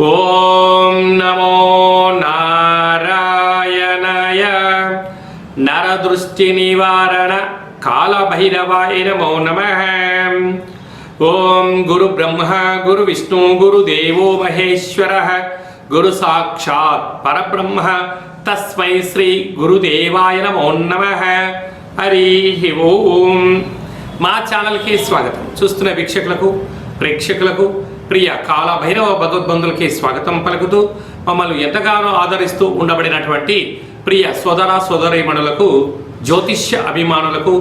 ఓం నమో నారాయణాయ నరదృష్టి నివారణ కాళభైరవాయ నమో నమః. ఓం గురు బ్రహ్మ గురు విష్ణు గురుదేవో మహేశ్వరః గురు సాక్షాత్ పరబ్రహ్మ తస్మై శ్రీ గురుదేవాయ నమో నమః. హరి ఓం. మా ఛానల్కి స్వాగతం. చూస్తున్న వీక్షకులకు ప్రేక్షకులకు ప్రియ కాళభైరవ భగవద్బంధులకి స్వాగతం పలుకుతూ మమ్మల్ని ఎంతగానో ఆదరిస్తూ ఉండబడినటువంటి ప్రియ సోదర సోదరీమణులకు, జ్యోతిష్య అభిమానులకు,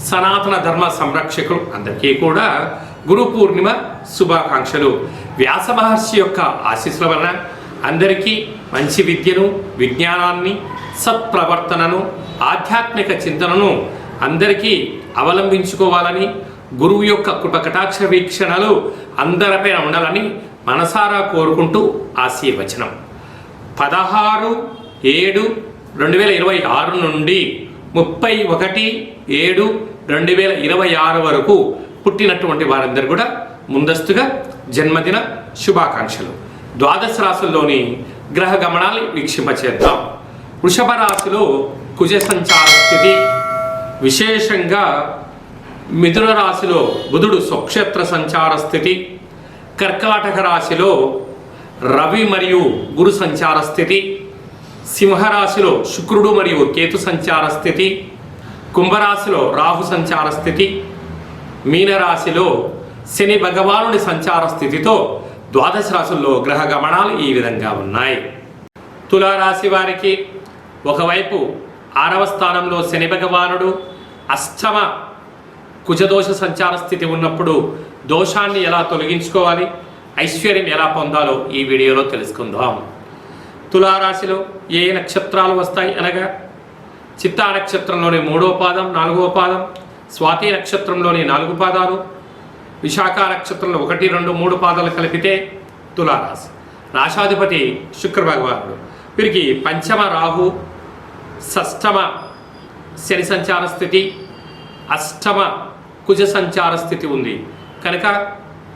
సనాతన ధర్మ సంరక్షకులు అందరికీ కూడా గురు పూర్ణిమ శుభాకాంక్షలు. వ్యాస మహర్షి యొక్క ఆశీస్సుల వలన అందరికీ మంచి విద్యను, విజ్ఞానాన్ని, సత్ప్రవర్తనను, ఆధ్యాత్మిక చింతనను అందరికీ అవలంబించుకోవాలని, గురువు యొక్క కృప కటాక్ష వీక్షణలు అందరిపైన ఉండాలని మనసారా కోరుకుంటూ ఆశీర్వచనం. 16/7/2026 నుండి 31/7/2026 వరకు పుట్టినటువంటి వారందరూ కూడా ముందస్తుగా జన్మదిన శుభాకాంక్షలు. ద్వాదశ రాశుల్లోని గ్రహ గమనాలు వీక్షింపచేద్దాం. వృషభ రాశిలో కుజ సంచార స్థితి, విశేషంగా మిథున రాశిలో బుధుడు స్వక్షేత్ర సంచార స్థితి, కర్కాటక రాశిలో రవి మరియు గురు సంచార స్థితి, సింహరాశిలో శుక్రుడు మరియు కేతు సంచార స్థితి, కుంభరాశిలో రాహు సంచార స్థితి, మీనరాశిలో శని భగవానుడి సంచార స్థితితో ద్వాదశ రాశుల్లో గ్రహ గమనాలు ఈ విధంగా ఉన్నాయి. తులారాశి వారికి ఒకవైపు 6వ స్థానంలో శని భగవానుడు, అష్టమ కుజదోష సంచార స్థితి ఉన్నప్పుడు దోషాన్ని ఎలా తొలగించుకోవాలి, ఐశ్వర్యం ఎలా పొందాలో ఈ వీడియోలో తెలుసుకుందాం. తులారాశిలో ఏ నక్షత్రాలు వస్తాయి అనగా చిత్తా నక్షత్రంలోని 3వ పాదం, 4వ పాదం, స్వాతి నక్షత్రంలోని 4 పాదాలు, విశాఖ నక్షత్రంలో 1, 2, 3 పాదాలు కలిపితే తులారాశి. రాశాధిపతి శుక్ర భగవానుడు. వీరికి పంచమ రాహు, షష్టమ శని సంచార స్థితి, అష్టమ కుజ సంచార స్థితి ఉంది కనుక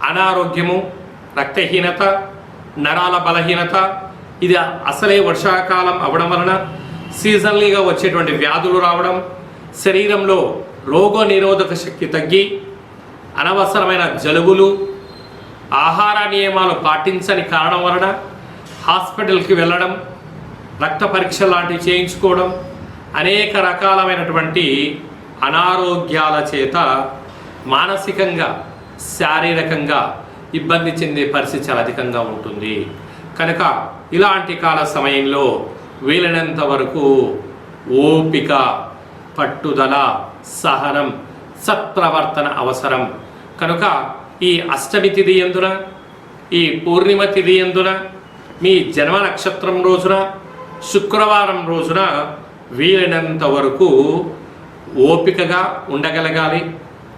అనారోగ్యము, రక్తహీనత, నరాల బలహీనత, ఇది అసలే వర్షాకాలం అవడం వలన సీజన్లీగా వచ్చేటువంటి వ్యాధులు రావడం, శరీరంలో రోగ నిరోధక శక్తి తగ్గి అనవసరమైన జలుబులు, ఆహార నియమాలు పాటించని కారణం వలన హాస్పిటల్కి వెళ్ళడం, రక్త పరీక్ష లాంటివి చేయించుకోవడం, అనేక రకాలమైనటువంటి అనారోగ్యాల చేత మానసికంగా, శారీరకంగా ఇబ్బంది చెందే పరిస్థితి చాలా అధికంగా ఉంటుంది. కనుక ఇలాంటి కాల సమయంలో వీలైనంత వరకు ఓపిక, పట్టుదల, సహనం, సత్ప్రవర్తన అవసరం. కనుక ఈ అష్టమి తిథి యందున, ఈ పూర్ణిమ తిథి యందున, మీ జన్మ నక్షత్రం రోజున, శుక్రవారం రోజున వీలైనంత వరకు ఓపికగా ఉండగలగాలి.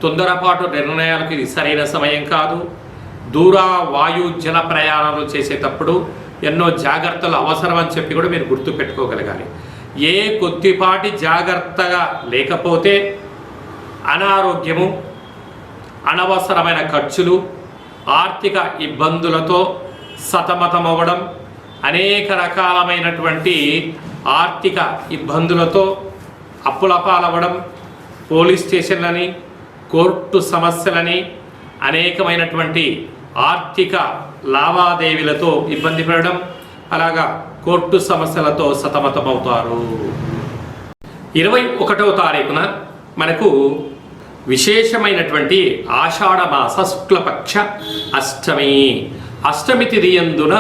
తొందరపాటు నిర్ణయాలకు ఇది సరైన సమయం కాదు. దూర వాయు జల ప్రయాణాలు చేసేటప్పుడు ఎన్నో జాగ్రత్తలు అవసరం అని చెప్పి కూడా మీరు గుర్తుపెట్టుకోగలగాలి. ఏ కొద్దిపాటి జాగ్రత్తగా లేకపోతే అనారోగ్యము, అనవసరమైన ఖర్చులు, ఆర్థిక ఇబ్బందులతో సతమతమవ్వడం, అనేక రకాలమైనటువంటి ఆర్థిక ఇబ్బందులతో అప్పుల పాలవ్వడం, పోలీస్ స్టేషన్లని, కోర్టు సమస్యలని, అనేకమైనటువంటి ఆర్థిక లావాదేవీలతో ఇబ్బంది పడడం, అలాగా కోర్టు సమస్యలతో సతమతమవుతారు. 21వ తారీఖున మనకు విశేషమైనటువంటి ఆషాఢ మాస శుక్లపక్ష అష్టమి. అష్టమి తిథి యందున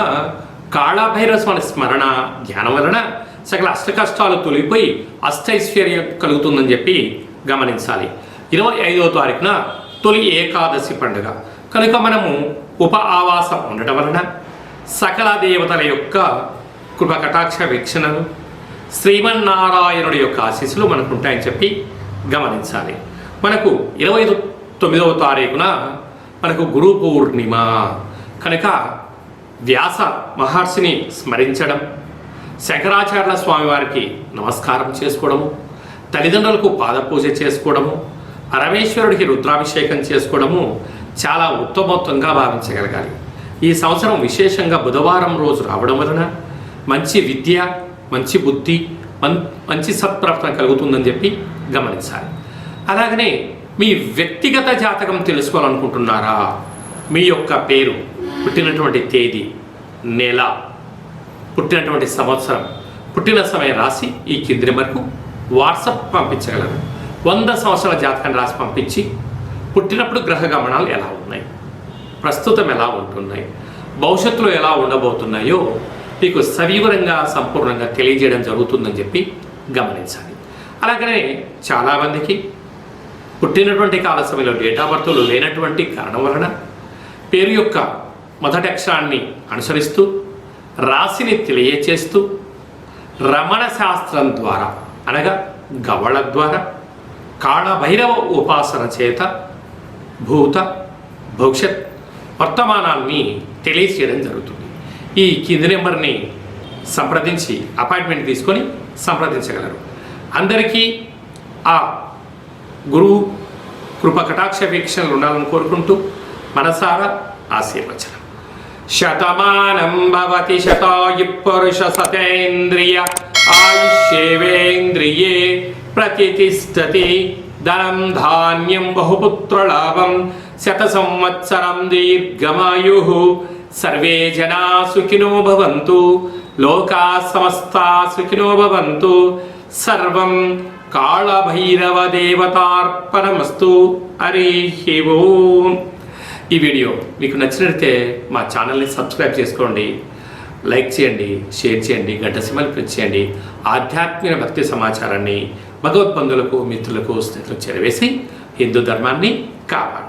కాళభైరవ స్వామి స్మరణ ధ్యానం వలన సకల అష్ట కష్టాలు తొలిగిపోయి అష్టైశ్వర్యం కలుగుతుందని చెప్పి గమనించాలి. 25వ తారీఖున తొలి ఏకాదశి పండుగ కనుక మనము ఉప ఆవాసం ఉండటం వలన సకల దేవతల యొక్క కృప కటాక్ష వీక్షణలు, శ్రీమన్నారాయణుడి యొక్క ఆశీస్సులు మనకు ఉంటాయని చెప్పి గమనించాలి. మనకు 29వ తారీఖున మనకు గురు పూర్ణిమ కనుక వ్యాస మహర్షిని స్మరించడం, శంకరాచార్య స్వామి వారికి నమస్కారం చేసుకోవడము, తల్లిదండ్రులకు పాదపూజ చేసుకోవడము, పరమేశ్వరుడికి రుద్రాభిషేకం చేసుకోవడము చాలా ఉత్తమోత్తంగా భావించగలగాలి. ఈ సంవత్సరం విశేషంగా బుధవారం రోజు రావడం వలన మంచి విద్య, మంచి బుద్ధి, మంచి సత్ప్రాప్తం కలుగుతుందని చెప్పి గమనించాలి. అలాగనే మీ వ్యక్తిగత జాతకం తెలుసుకోవాలనుకుంటున్నారా? మీ యొక్క పేరు, పుట్టినటువంటి తేదీ, నెల, పుట్టినటువంటి సంవత్సరం, పుట్టిన సమయం రాసి ఈ కింది నెంబర్కు వాట్సాప్ పంపించగలరు. 100 సంవత్సరాల జాతకాన్ని రాసి పంపించి పుట్టినప్పుడు గ్రహ గమనాలు ఎలా ఉన్నాయి, ప్రస్తుతం ఎలా ఉంటున్నాయి, భవిష్యత్తులో ఎలా ఉండబోతున్నాయో మీకు సవివరంగా సంపూర్ణంగా తెలియజేయడం జరుగుతుందని చెప్పి గమనించాలి. అలాగనే చాలామందికి పుట్టినటువంటి కాల సమయంలో డేట్ ఆఫ్ బర్త్లు లేనటువంటి కారణం వలన పేరు యొక్క మొదటి అక్షరాన్ని అనుసరిస్తూ రాశిని తెలియచేస్తూ రమణ శాస్త్రం ద్వారా అనగా గవ్వళ ద్వారా కాళభైరవ ఉపాసన చేత భూత భవిష్యత్ వర్తమానాన్ని తెలియచేయడం జరుగుతుంది. ఈ కింది నెంబర్ని సంప్రదించి అపాయింట్మెంట్ తీసుకొని సంప్రదించగలరు. అందరికీ ఆ గురువు కృప కటాక్ష వీక్షణలు ఉండాలని కోరుకుంటూ మనసారా ఆశీర్వచనం. శతమానం భవతి శతాయు పురుష సతేంద్రియ ఆయుష్యేవేంద్రియే ప్రతిష్టతి. ధనం ధాన్యం బహుపుత్రలాభం శత సంవత్సరం దీర్ఘమాయు. సర్వే జనా సుఖినో భవంతు. లోకా సమస్తా సుఖినో భవంతు. సర్వం కాళభైరవ దేవతార్పణమస్తు. హరి ఓం. ఈ వీడియో మీకు నచ్చినట్లయితే మా ఛానల్ని సబ్స్క్రైబ్ చేసుకోండి, లైక్ చేయండి, షేర్ చేయండి, గంట సింబల్ ప్రెస్ చేయండి. ఆధ్యాత్మిక భక్తి సమాచారాన్ని భగవద్బంధులకు, మిత్రులకు, స్నేహితులకు చేరవేసి హిందూ ధర్మాన్ని కాపాడండి.